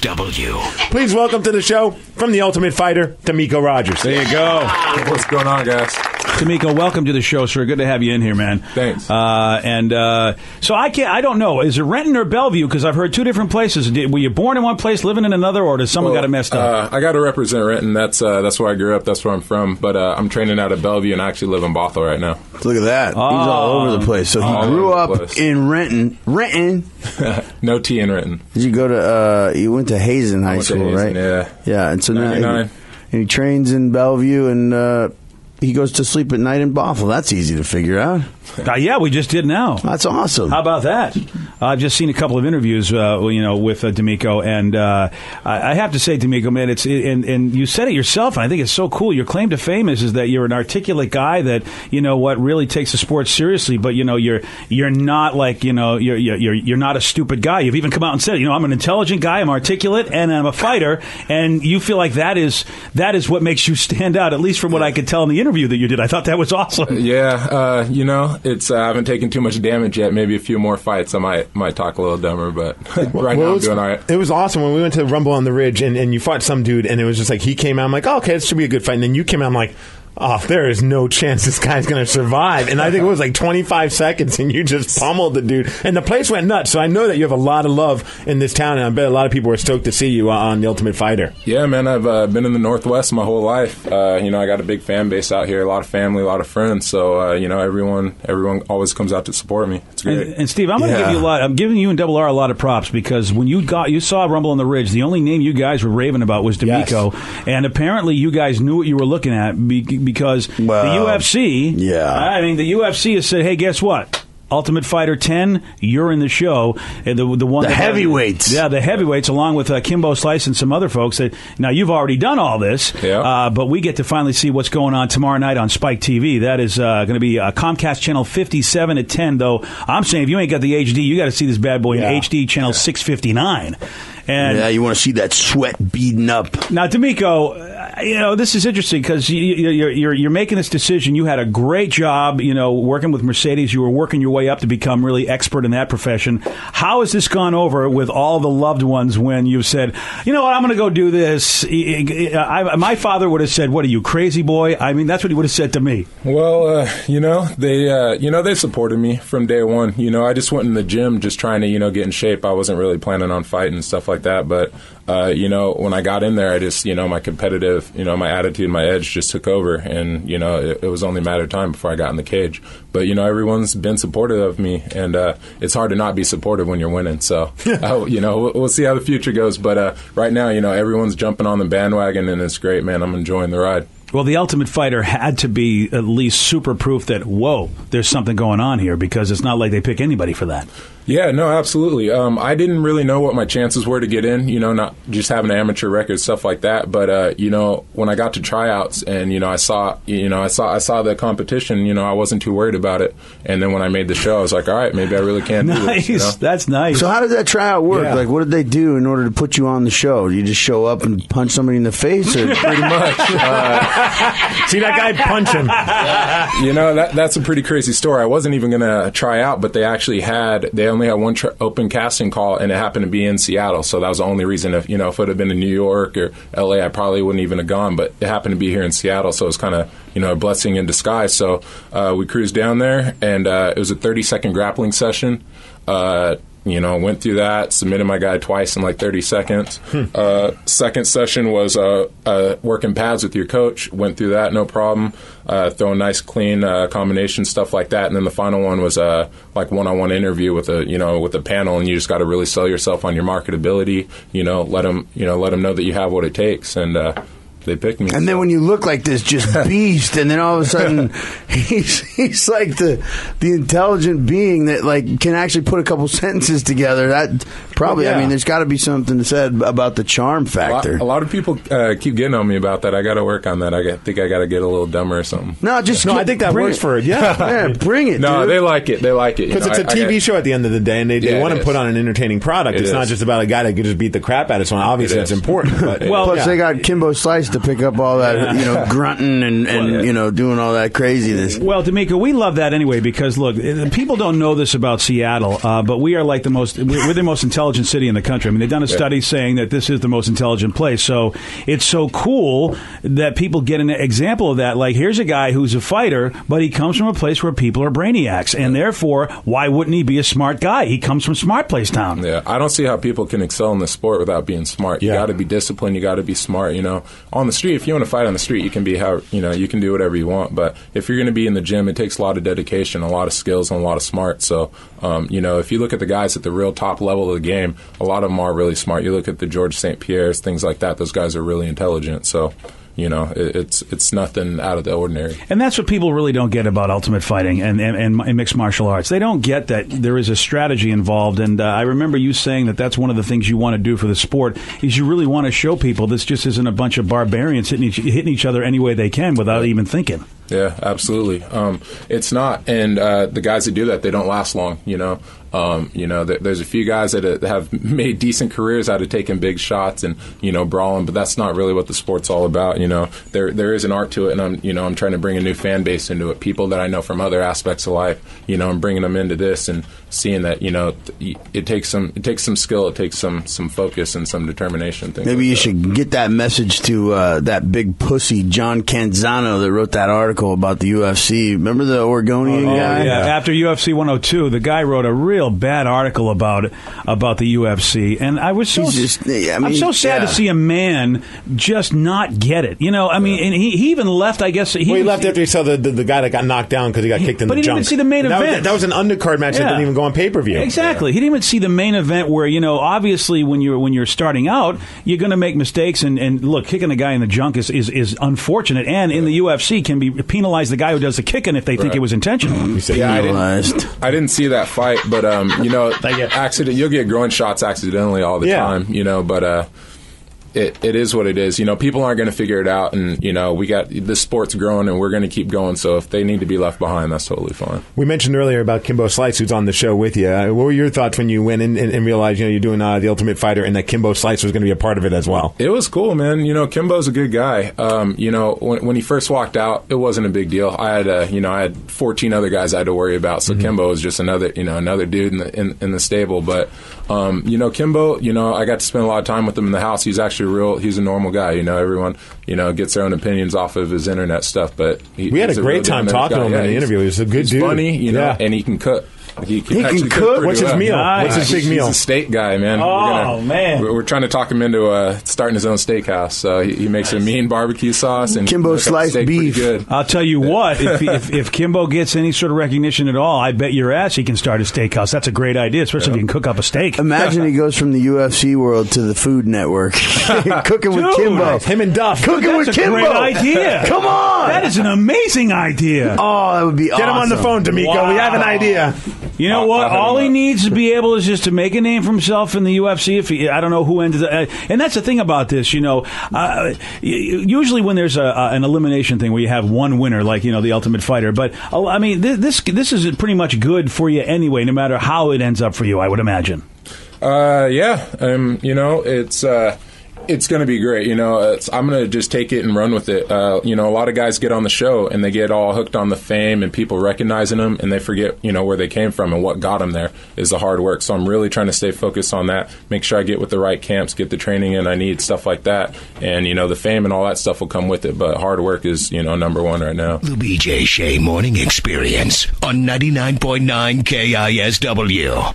KSW. Please welcome to the show from the Ultimate Fighter, Demico Rogers. There you go. What's going on, guys? Demico, welcome to the show, sir. Good to have you in here, man. Thanks. So I don't know. Is it Renton or Bellevue? Because I've heard two different places. Were you born in one place, living in another, or does someone got it messed up? I got to represent Renton. That's where I grew up. That's where I'm from. But I'm training out of Bellevue, and I actually live in Bothell right now. Look at that. He's all over the place. So he grew up in Renton. No T in Renton. Did you go to? You went to Hazen High School, right? Yeah. Yeah, and so now 99. and he trains in Bellevue, and he goes to sleep at night in Bothell. That's easy to figure out. Yeah, we just did now. That's awesome. How about that? I've just seen a couple of interviews, with Demico, and I have to say, Demico, man, and you said it yourself, and I think it's so cool. Your claim to fame is that you're an articulate guy that really takes the sport seriously, but you're not like you're not a stupid guy. You've even come out and said, I'm an intelligent guy, I'm articulate, and I'm a fighter, and you feel like that is what makes you stand out, at least from what I could tell in the interview that you did. I thought that was awesome. Yeah, it's I haven't taken too much damage yet. Maybe a few more fights, I might talk a little dumber, but right now I'm doing all right. It was awesome when we went to Rumble on the Ridge, and you fought some dude, and it was just like he came out. I'm like, oh, okay, this should be a good fight. And then you came out. I'm like, oh, there is no chance this guy's going to survive. And I think it was like 25 seconds, and you just pummeled the dude. And the place went nuts. So I know that you have a lot of love in this town, and I bet a lot of people are stoked to see you on The Ultimate Fighter. Yeah, man, I've been in the Northwest my whole life. I got a big fan base out here, a lot of family, a lot of friends. So, everyone always comes out to support me. It's great. And Steve, I'm going to give you I'm giving you and Double R a lot of props, because when you saw Rumble on the Ridge, the only name you guys were raving about was Demico. Yes. And apparently you guys knew what you were looking at because the UFC, the UFC has said, hey, guess what? Ultimate Fighter 10, you're in the show. The heavyweights. Yeah, the heavyweights, along with Kimbo Slice and some other folks. Now, you've already done all this, but we get to finally see what's going on tomorrow night on Spike TV. That is going to be Comcast Channel 57 at 10, though. I'm saying if you ain't got the HD, you got to see this bad boy in HD Channel 659. And you want to see that sweat beading up. Now, Demico, this is interesting because you're making this decision. You had a great job, working with Mercedes. You were working your way up to become really expert in that profession. How has this gone over with all the loved ones when you've said, you know what, I'm going to go do this? My father would have said, what are you, crazy boy? I mean, that's what he would have said to me. Well, they supported me from day one. I just went in the gym just trying to, get in shape. I wasn't really planning on fighting and stuff like that. But, when I got in there, I just, my competitive, my attitude, my edge just took over. And, it was only a matter of time before I got in the cage. But, everyone's been supportive of me. And it's hard to not be supportive when you're winning. So, we'll see how the future goes. But right now, everyone's jumping on the bandwagon, and it's great, man. I'm enjoying the ride. Well, the Ultimate Fighter had to be at least super proof that, whoa, there's something going on here, because it's not like they pick anybody for that. Yeah, no, absolutely. I didn't really know what my chances were to get in, not just having an amateur record, stuff like that. But, when I got to tryouts and, I saw the competition, I wasn't too worried about it. And then when I made the show, I was like, all right, maybe I really can do this. Nice. That's nice. So how did that tryout work? Yeah. Like, what did they do in order to put you on the show? Do you just show up and punch somebody in the face? Or? Pretty much. See that guy punch him. That's a pretty crazy story. I wasn't even going to try out, but they actually only had one open casting call, and it happened to be in Seattle. So that was the only reason. If it would have been in New York or LA, I probably wouldn't even have gone. But it happened to be here in Seattle, so it was kind of a blessing in disguise. So we cruised down there, and it was a 30-second grappling session. Went through that, submitted my guy twice in like 30 seconds. Second session was working pads with your coach. Went through that, no problem. Throwing nice, clean combination, stuff like that. And then the final one was like one-on-one interview with a panel, and you just got to really sell yourself on your marketability. Let them know that you have what it takes. And they picked me. And then when you look like this just beast, and then all of a sudden he's like the intelligent being that like can actually put a couple sentences together. That probably, I mean, there's got to be something said about the charm factor. A lot of people keep getting on me about that. I got to work on that. I think I got to get a little dumber or something. I think that works for it. Yeah, bring it. No, dude. They like it. They like it because it's a TV show at the end of the day, and they want to put on an entertaining product. It's not just about a guy that could just beat the crap out of someone. Obviously, that's important. But, plus they got Kimbo Slice to pick up all that, grunting and doing all that craziness. Well, Demico, we love that anyway because, look, people don't know this about Seattle, but we are like we're the most intelligent city in the country. I mean, they've done a study saying that this is the most intelligent place. So it's so cool that people get an example of that. Like, here's a guy who's a fighter, but he comes from a place where people are brainiacs. And therefore, why wouldn't he be a smart guy? He comes from Smart Place Town. Yeah, I don't see how people can excel in the sport without being smart. You got to be disciplined. You got to be smart. On the street, if you want to fight on the street, you can be you can do whatever you want. But if you're going to be in the gym, it takes a lot of dedication, a lot of skills, and a lot of smart. So, if you look at the guys at the real top level of the game, a lot of them are really smart. You look at the George St. Pierre's, things like that. Those guys are really intelligent. So, it's nothing out of the ordinary. And that's what people really don't get about ultimate fighting and mixed martial arts. They don't get that there is a strategy involved. And I remember you saying that that's one of the things you want to do for the sport is you really want to show people this just isn't a bunch of barbarians hitting each other any way they can without even thinking. Yeah, absolutely. It's not. And the guys that do that, they don't last long, there's a few guys that have made decent careers out of taking big shots and, brawling, but that's not really what the sport's all about. There is an art to it, and I'm trying to bring a new fan base into it. People that I know from other aspects of life, I'm bringing them into this and seeing that, it takes some skill, it takes some focus and some determination. Maybe you should get that message to that big pussy John Canzano that wrote that article about the UFC. Remember the Oregonian guy? Yeah. After UFC 102, the guy wrote a real bad article about the UFC, and I was I'm so sad to see a man just not get it. And he even left. I guess he left after he saw the guy that got knocked down because he got kicked in the junk. But he didn't even see the main event. That was an undercard match that didn't even go on pay-per-view. Exactly. He didn't even see the main event where obviously when you're starting out, you're going to make mistakes, and look, kicking a guy in the junk is unfortunate, and in the UFC can be penalize the guy who does the kicking if they think it was intentional. I didn't see that fight, but you'll get groin shots accidentally all the time, but it is what it is. People aren't going to figure it out, and we got this sport's growing, and we're going to keep going. So if they need to be left behind, that's totally fine. We mentioned earlier about Kimbo Slice, who's on the show with you. What were your thoughts when you went in and realized you're doing The Ultimate Fighter, and that Kimbo Slice was going to be a part of it as well? It was cool, man. Kimbo's a good guy. When he first walked out, it wasn't a big deal. I had 14 other guys I had to worry about, so Kimbo was just another dude in the stable. But Kimbo, I got to spend a lot of time with him in the house. He's actually he's a normal guy. Everyone, gets their own opinions off of his internet stuff. But we had a great time talking to him in the interview. He's a good dude. Funny, and he can cook. He can cook. What's his meal? Nice. What's his big meal? He's a steak guy, man. Man. We're trying to talk him into starting his own steakhouse. So he makes a mean barbecue sauce and Kimbo sliced beef. Good. I'll tell you what, if Kimbo gets any sort of recognition at all, I bet your ass he can start a steakhouse. That's a great idea, especially if you can cook up a steak. Imagine he goes from the UFC world to the Food Network. Cooking with Kimbo. Him and Duff. Cooking with Kimbo. That's a great idea. Come on. That is an amazing idea. Oh, that would be awesome. Get him on the phone, Demico. Wow. We have an idea. You know what? All he needs to be able is just to make a name for himself in the UFC. I don't know who ended up. And that's the thing about this, usually when there's an elimination thing where you have one winner, like, the Ultimate Fighter. But, this is pretty much good for you anyway, no matter how it ends up for you, I would imagine. It's going to be great. I'm going to just take it and run with it. A lot of guys get on the show and they get all hooked on the fame and people recognizing them, and they forget, where they came from and what got them there is the hard work. So I'm really trying to stay focused on that, make sure I get with the right camps, get the training in I need, stuff like that. And, the fame and all that stuff will come with it. But hard work is, number one right now. The BJ Shea Morning Experience on 99.9 KISW.